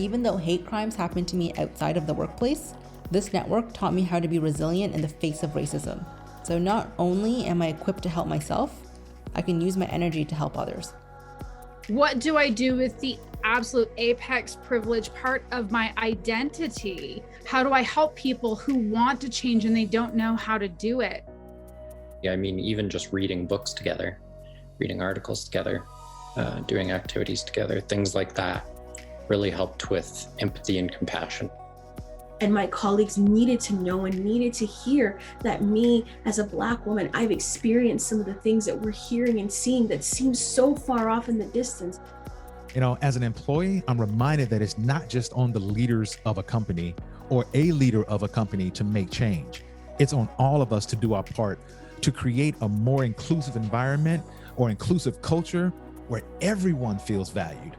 even though hate crimes happen to me outside of the workplace, this network taught me how to be resilient in the face of racism. So not only am I equipped to help myself, I can use my energy to help others. What do I do with the absolute apex privilege part of my identity? How do I help people who want to change and they don't know how to do it? Yeah, I mean, even just reading books together, reading articles together, doing activities together, things like that really helped with empathy and compassion. And my colleagues needed to know and needed to hear that me as a Black woman, I've experienced some of the things that we're hearing and seeing that seem so far off in the distance. You know, as an employee, I'm reminded that it's not just on the leaders of a company or a leader of a company to make change. It's on all of us to do our part to create a more inclusive environment or inclusive culture where everyone feels valued.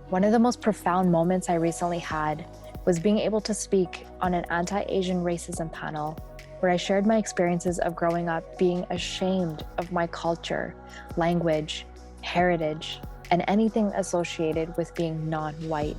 One of the most profound moments I recently had was being able to speak on an anti-Asian racism panel where I shared my experiences of growing up being ashamed of my culture, language, heritage, and anything associated with being non-white.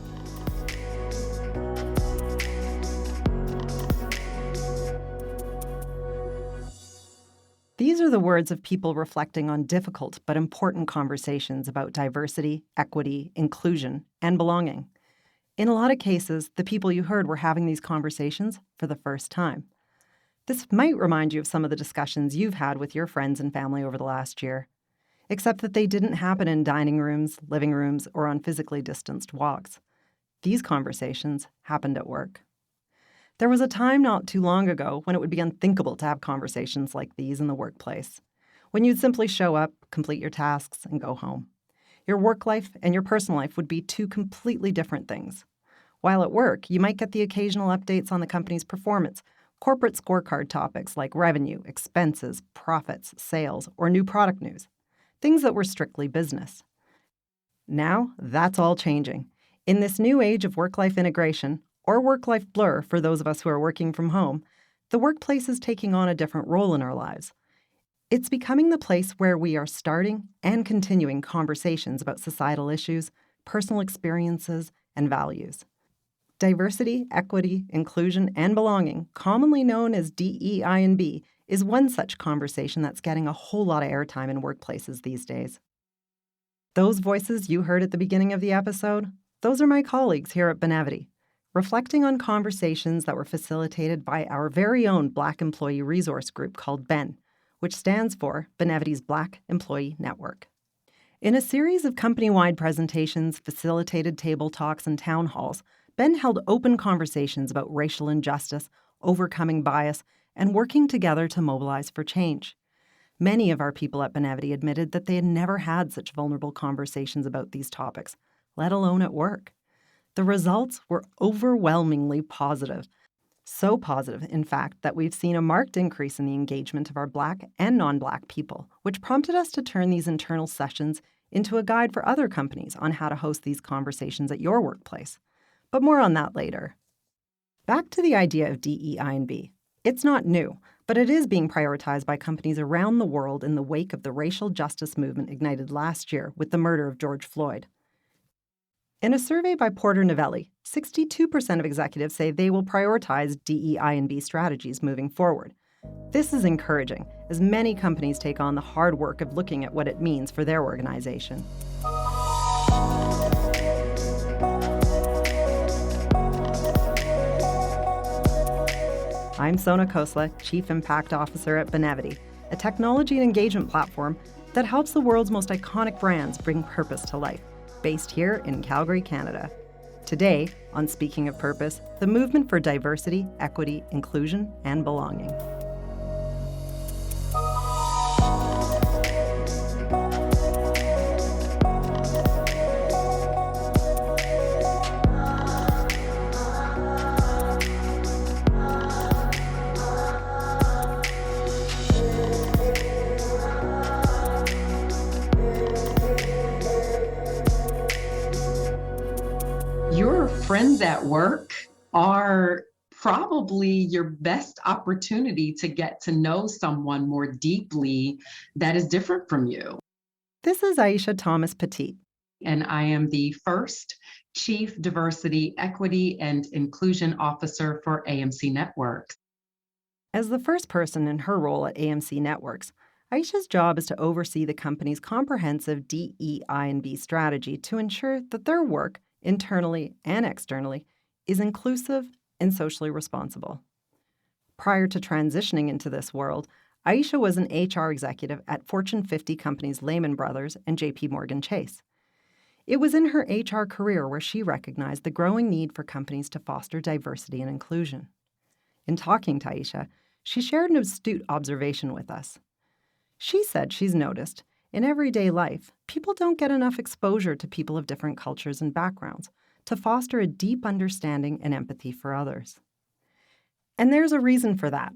These are the words of people reflecting on difficult but important conversations about diversity, equity, inclusion, and belonging. In a lot of cases, the people you heard were having these conversations for the first time. This might remind you of some of the discussions you've had with your friends and family over the last year, except that they didn't happen in dining rooms, living rooms, or on physically distanced walks. These conversations happened at work. There was a time not too long ago when it would be unthinkable to have conversations like these in the workplace, when you'd simply show up, complete your tasks, and go home. Your work life and your personal life would be two completely different things. While at work, you might get the occasional updates on the company's performance, corporate scorecard topics like revenue, expenses, profits, sales, or new product news, things that were strictly business. Now, that's all changing. In this new age of work-life integration, or work-life blur for those of us who are working from home, the workplace is taking on a different role in our lives. It's becoming the place where we are starting and continuing conversations about societal issues, personal experiences, and values. Diversity, equity, inclusion, and belonging, commonly known as DEI&B, is one such conversation that's getting a whole lot of airtime in workplaces these days. Those voices you heard at the beginning of the episode, those are my colleagues here at Benevity, reflecting on conversations that were facilitated by our very own Black Employee Resource Group called BEN, which stands for Benevity's Black Employee Network. In a series of company-wide presentations, facilitated table talks, and town halls, Ben held open conversations about racial injustice, overcoming bias, and working together to mobilize for change. Many of our people at Benevity admitted that they had never had such vulnerable conversations about these topics, let alone at work. The results were overwhelmingly positive. So positive, in fact, that we've seen a marked increase in the engagement of our Black and non-Black people, which prompted us to turn these internal sessions into a guide for other companies on how to host these conversations at your workplace. But more on that later. Back to the idea of DEI&B. It's not new, but it is being prioritized by companies around the world in the wake of the racial justice movement ignited last year with the murder of George Floyd. In a survey by Porter Novelli, 62% of executives say they will prioritize DEI&B strategies moving forward. This is encouraging, as many companies take on the hard work of looking at what it means for their organization. I'm Sona Khosla, Chief Impact Officer at Benevity, a technology and engagement platform that helps the world's most iconic brands bring purpose to life, based here in Calgary, Canada. Today, on Speaking of Purpose, the movement for diversity, equity, inclusion, and belonging. Your friends at work are probably your best opportunity to get to know someone more deeply that is different from you. This is Aisha Thomas-Petit. And I am the first Chief Diversity, Equity, and Inclusion Officer for AMC Networks. As the first person in her role at AMC Networks, Aisha's job is to oversee the company's comprehensive DEI&B strategy to ensure that their work, internally and externally, is inclusive and socially responsible. Prior to transitioning into this world, Aisha was an HR executive at Fortune 50 companies Lehman Brothers and JP Morgan Chase. It was in her HR career where she recognized the growing need for companies to foster diversity and inclusion. In talking to Aisha, she shared an astute observation with us. She said she's noticed, in everyday life, people don't get enough exposure to people of different cultures and backgrounds to foster a deep understanding and empathy for others. And there's a reason for that.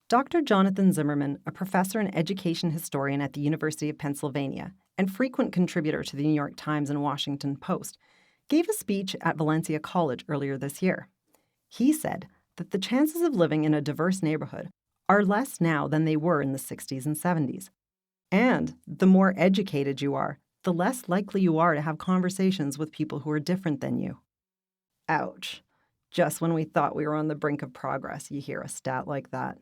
Dr. Jonathan Zimmerman, a professor and education historian at the University of Pennsylvania and frequent contributor to the New York Times and Washington Post, gave a speech at Valencia College earlier this year. He said that the chances of living in a diverse neighborhood are less now than they were in the 60s and 70s. And the more educated you are, the less likely you are to have conversations with people who are different than you. Ouch. Just when we thought we were on the brink of progress, you hear a stat like that.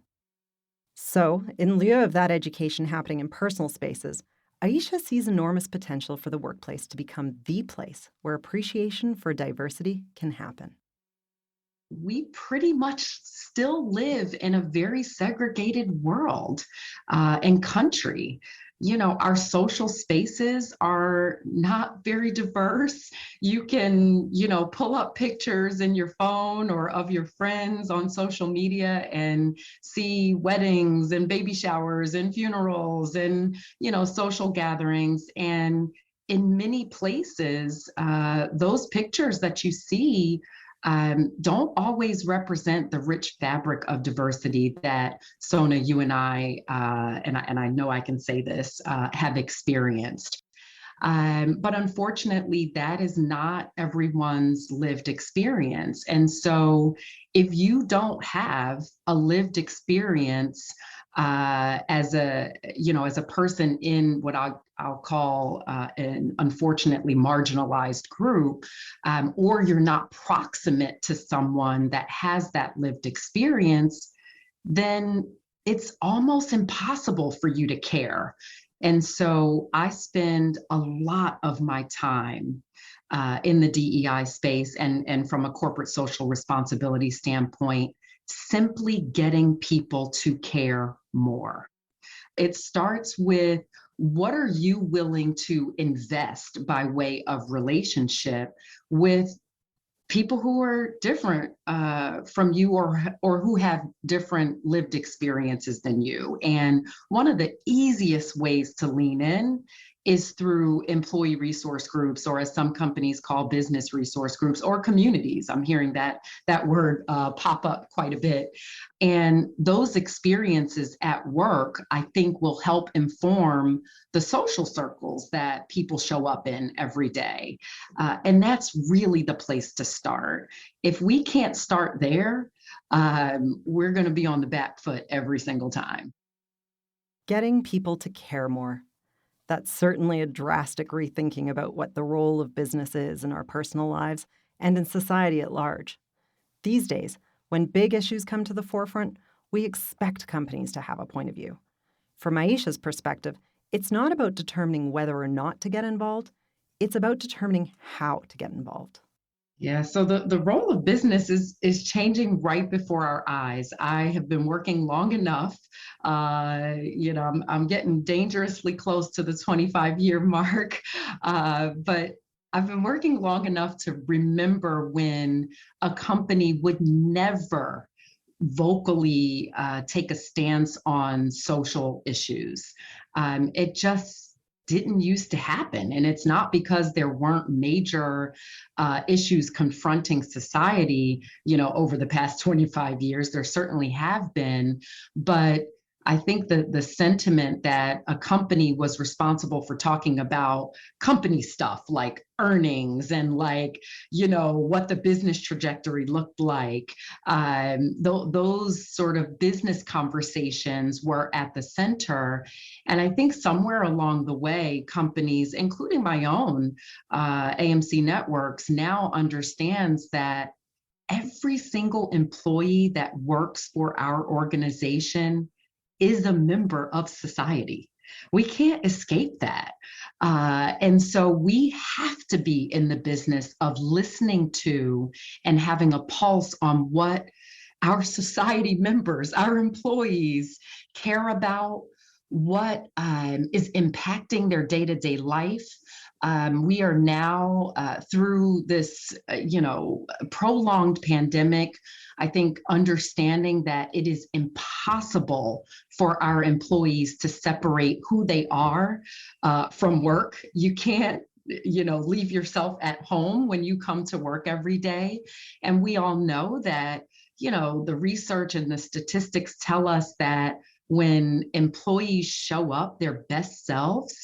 So, in lieu of that education happening in personal spaces, Aisha sees enormous potential for the workplace to become the place where appreciation for diversity can happen. We pretty much still live in a very segregated world and country. You know, our social spaces are not very diverse. You can, pull up pictures in your phone or of your friends on social media and see weddings and baby showers and funerals and, social gatherings. And in many places, those pictures that you see don't always represent the rich fabric of diversity that Sona, you and I know I can say this, have experienced. But unfortunately, that is not everyone's lived experience. And so if you don't have a lived experience as a person in what I'll call an unfortunately marginalized group, or you're not proximate to someone that has that lived experience, then it's almost impossible for you to care. And so I spend a lot of my time in the DEI space and from a corporate social responsibility standpoint, simply getting people to care more. It starts with, what are you willing to invest by way of relationship with people who are different from you or who have different lived experiences than you? And one of the easiest ways to lean in is through employee resource groups, or as some companies call business resource groups, or communities. I'm hearing that word pop up quite a bit. And those experiences at work, I think, will help inform the social circles that people show up in every day. And that's really the place to start. If we can't start there, we're going to be on the back foot every single time. Getting people to care more. That's certainly a drastic rethinking about what the role of business is in our personal lives and in society at large. These days, when big issues come to the forefront, we expect companies to have a point of view. From Aisha's perspective, it's not about determining whether or not to get involved. It's about determining how to get involved. Yeah, so the role of business is changing right before our eyes. I have been working long enough. I'm getting dangerously close to the 25-year mark, but I've been working long enough to remember when a company would never vocally take a stance on social issues. It just didn't used to happen. And it's not because there weren't major issues confronting society, over the past 25 years. There certainly have been, but I think the sentiment that a company was responsible for talking about company stuff like earnings and like, what the business trajectory looked like. Those sort of business conversations were at the center. And I think somewhere along the way, companies, including my own AMC Networks, now understands that every single employee that works for our organization is a member of society. We can't escape that. And so we have to be in the business of listening to and having a pulse on what our society members, our employees care about, what is impacting their day-to-day life. We are now through this, prolonged pandemic, I think understanding that it is impossible for our employees to separate who they are from work. You can't leave yourself at home when you come to work every day. And we all know that, the research and the statistics tell us that when employees show up their best selves,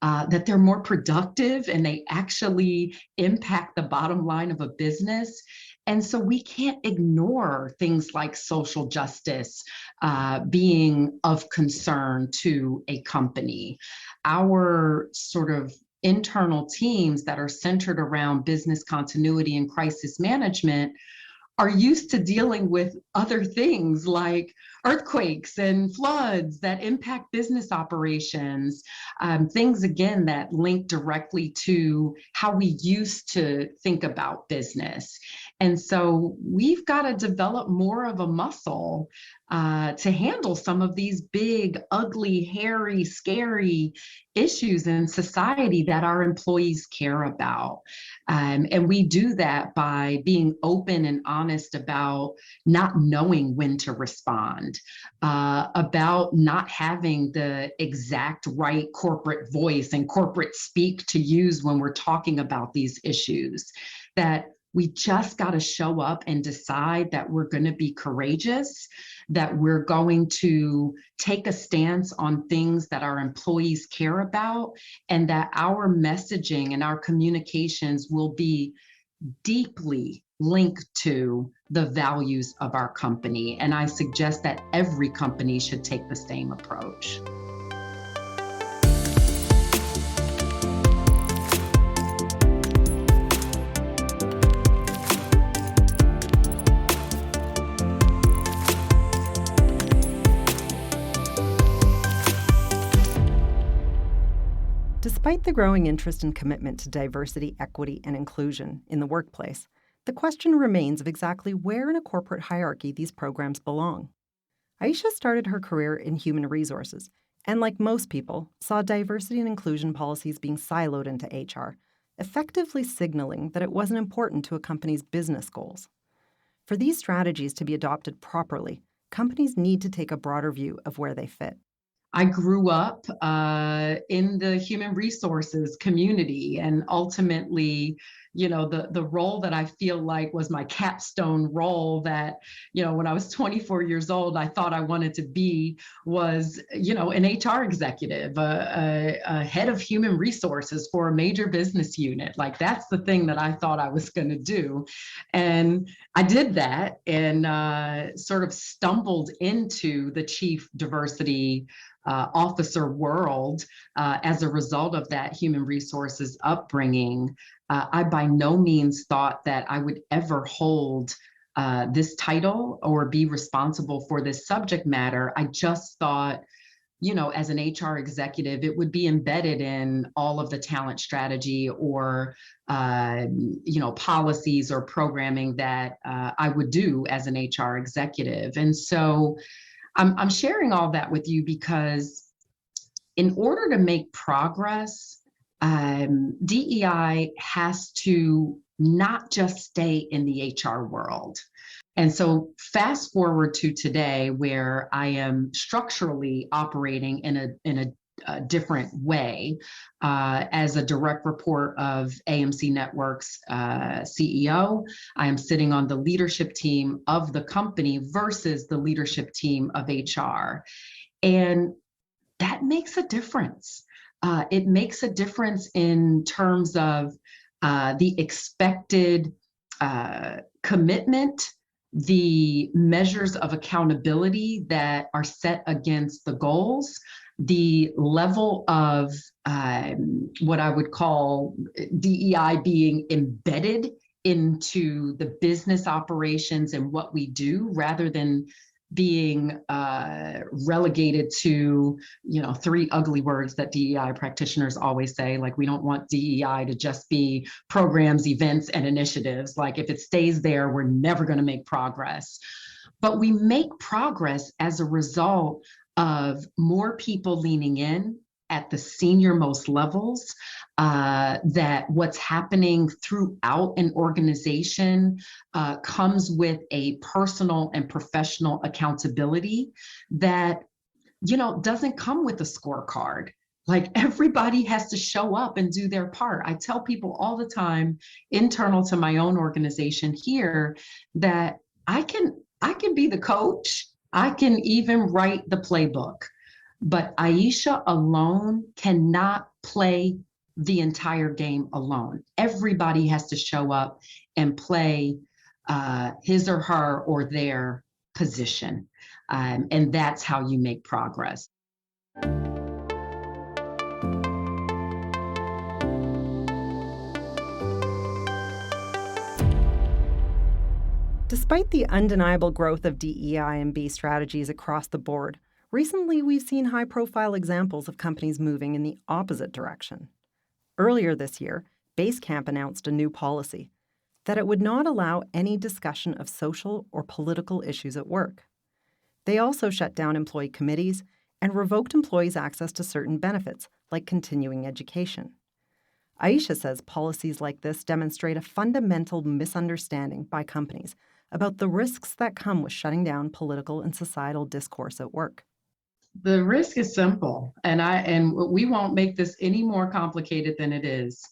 that they're more productive and they actually impact the bottom line of a business. And so we can't ignore things like social justice being of concern to a company. Our sort of internal teams that are centered around business continuity and crisis management are used to dealing with other things like earthquakes and floods that impact business operations, things, again, that link directly to how we used to think about business. And so we've got to develop more of a muscle to handle some of these big, ugly, hairy, scary issues in society that our employees care about. And we do that by being open and honest about not knowing when to respond, about not having the exact right corporate voice and corporate speak to use when we're talking about these issues, that we just got to show up and decide that we're going to be courageous, that we're going to take a stance on things that our employees care about, and that our messaging and our communications will be deeply linked to the values of our company. And I suggest that every company should take the same approach. Despite the growing interest and commitment to diversity, equity, and inclusion in the workplace, the question remains of exactly where in a corporate hierarchy these programs belong. Aisha started her career in human resources, and like most people, saw diversity and inclusion policies being siloed into HR, effectively signaling that it wasn't important to a company's business goals. For these strategies to be adopted properly, companies need to take a broader view of where they fit. I grew up in the human resources community, and ultimately, the role that I feel like was my capstone role that, when I was 24 years old, I thought I wanted to be was, an HR executive, a head of human resources for a major business unit. Like, that's the thing that I thought I was going to do. And I did that and sort of stumbled into the chief diversity officer world as a result of that human resources upbringing. I by no means thought that I would ever hold this title or be responsible for this subject matter. I just thought, as an HR executive, it would be embedded in all of the talent strategy or, policies or programming that I would do as an HR executive. And so I'm sharing all that with you because in order to make progress, DEI has to not just stay in the HR world. And so fast forward to today, where I am structurally operating in a different way as a direct report of AMC Networks CEO. I am sitting on the leadership team of the company versus the leadership team of HR. And that makes a difference. It makes a difference in terms of the expected commitment, the measures of accountability that are set against the goals, the level of what I would call DEI being embedded into the business operations and what we do, rather than being relegated to, three ugly words that DEI practitioners always say, like, we don't want DEI to just be programs, events, and initiatives. Like, if it stays there, we're never going to make progress. But we make progress as a result of more people leaning in at the senior most levels, that what's happening throughout an organization comes with a personal and professional accountability that, doesn't come with a scorecard. Like, everybody has to show up and do their part. I tell people all the time, internal to my own organization here, that I can be the coach. I can even write the playbook. But Aisha alone cannot play the entire game alone. Everybody has to show up and play his or her or their position. And that's how you make progress. Despite the undeniable growth of DEI&B strategies across the board, recently we've seen high-profile examples of companies moving in the opposite direction. Earlier this year, Basecamp announced a new policy that it would not allow any discussion of social or political issues at work. They also shut down employee committees and revoked employees' access to certain benefits, like continuing education. Aisha says policies like this demonstrate a fundamental misunderstanding by companies about the risks that come with shutting down political and societal discourse at work. The risk is simple, and we won't make this any more complicated than it is.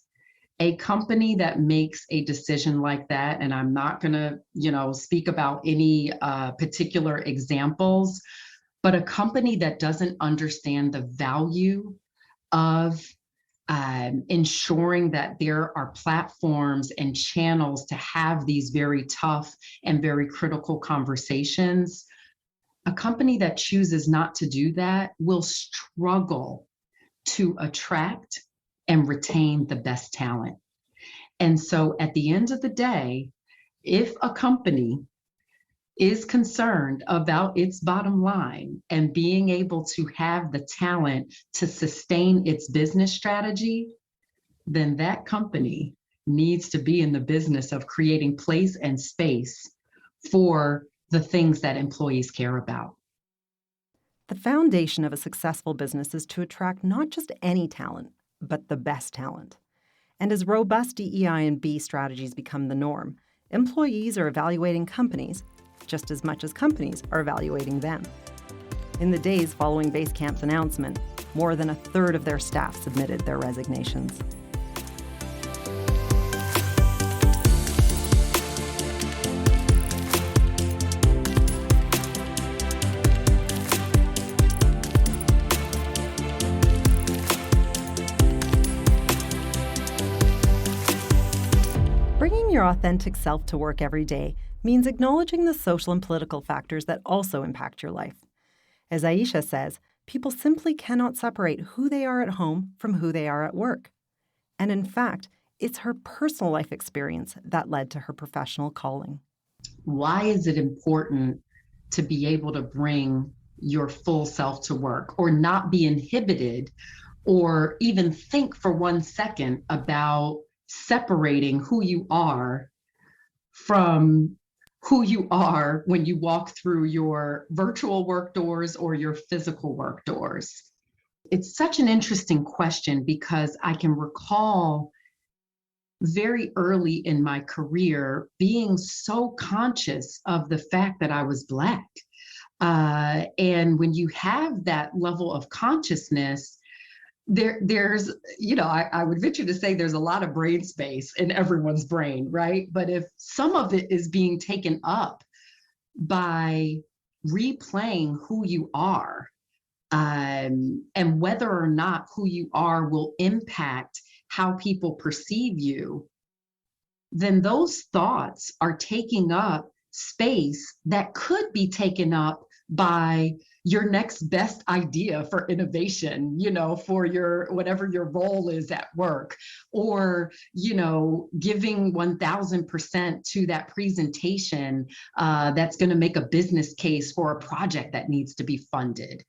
A company that makes a decision like that, and I'm not going to, speak about any particular examples, but a company that doesn't understand the value of ensuring that there are platforms and channels to have these very tough and very critical conversations. A company that chooses not to do that will struggle to attract and retain the best talent. And so at the end of the day, if a company is concerned about its bottom line and being able to have the talent to sustain its business strategy, then that company needs to be in the business of creating place and space for the things that employees care about. The foundation of a successful business is to attract not just any talent, but the best talent. And as robust DEI&B strategies become the norm, employees are evaluating companies just as much as companies are evaluating them. In the days following Basecamp's announcement, more than a third of their staff submitted their resignations. Bringing your authentic self to work every day means acknowledging the social and political factors that also impact your life. As Aisha says, people simply cannot separate who they are at home from who they are at work. And in fact, it's her personal life experience that led to her professional calling. Why is it important to be able to bring your full self to work, or not be inhibited, or even think for 1 second about separating who you are from who you are when you walk through your virtual work doors or your physical work doors? It's such an interesting question, because I can recall very early in my career being so conscious of the fact that I was Black. And when you have that level of consciousness, there's, I would venture to say there's a lot of brain space in everyone's brain, right? But if some of it is being taken up by replaying who you are, and whether or not who you are will impact how people perceive you, then those thoughts are taking up space that could be taken up by your next best idea for innovation, for your whatever your role is at work, or giving 1000% to that presentation that's going to make a business case for a project that needs to be funded.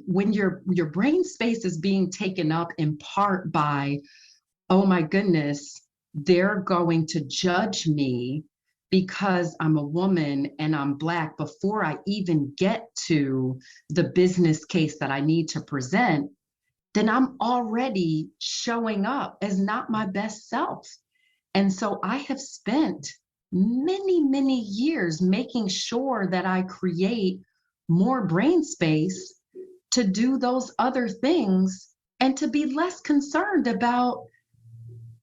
When your brain space is being taken up in part by, oh my goodness, they're going to judge me because I'm a woman and I'm Black before I even get to the business case that I need to present, then I'm already showing up as not my best self. And so I have spent many, many years making sure that I create more brain space to do those other things and to be less concerned about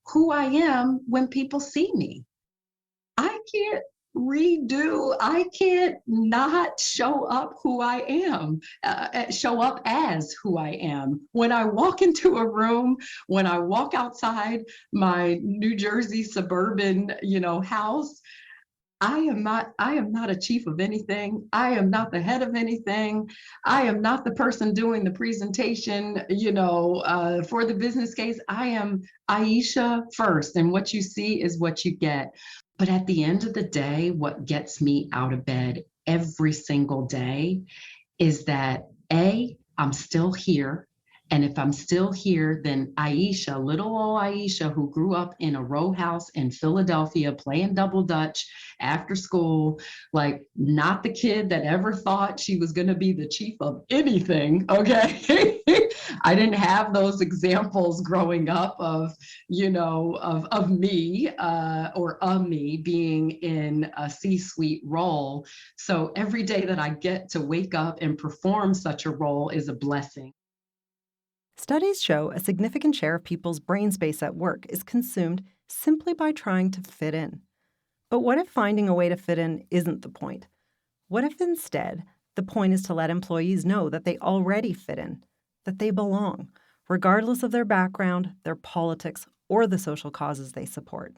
who I am when people see me. I can't not show up who I am, show up as who I am. When I walk into a room, when I walk outside my New Jersey suburban, house, I am not a chief of anything. I am not the head of anything. I am not the person doing the presentation, for the business case. I am Aisha first, and what you see is what you get. But at the end of the day, what gets me out of bed every single day is that I'm still here. And if I'm still here, then Aisha, little old Aisha, who grew up in a row house in Philadelphia playing double dutch after school, like not the kid that ever thought she was going to be the chief of anything, okay? I didn't have those examples growing up of me or of me being in a C-suite role. So every day that I get to wake up and perform such a role is a blessing. Studies show a significant share of people's brain space at work is consumed simply by trying to fit in. But what if finding a way to fit in isn't the point? What if instead the point is to let employees know that they already fit in, that they belong, regardless of their background, their politics, or the social causes they support?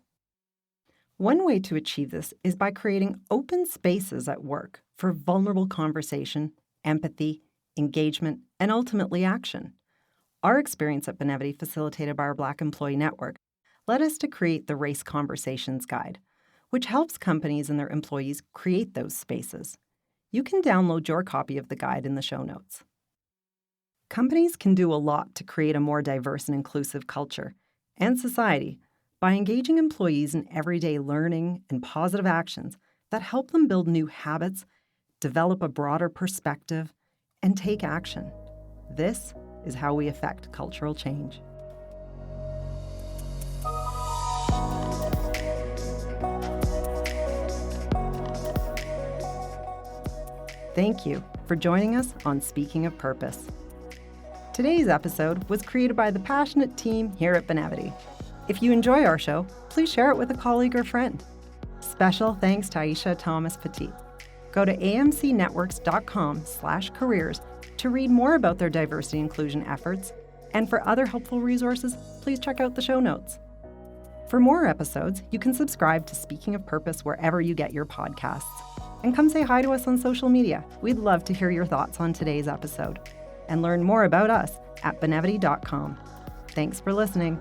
One way to achieve this is by creating open spaces at work for vulnerable conversation, empathy, engagement, and ultimately action. Our experience at Benevity, facilitated by our Black Employee Network, led us to create the Race Conversations Guide, which helps companies and their employees create those spaces. You can download your copy of the guide in the show notes. Companies can do a lot to create a more diverse and inclusive culture and society by engaging employees in everyday learning and positive actions that help them build new habits, develop a broader perspective, and take action. This is how we affect cultural change. Thank you for joining us on Speaking of Purpose. Today's episode was created by the passionate team here at Benevity. If you enjoy our show, please share it with a colleague or friend. Special thanks to Aisha Thomas-Petit. Go to amcnetworks.com/careers to read more about their diversity inclusion efforts, and for other helpful resources, please check out the show notes. For more episodes, you can subscribe to Speaking of Purpose wherever you get your podcasts. And come say hi to us on social media. We'd love to hear your thoughts on today's episode. And learn more about us at benevity.com. Thanks for listening.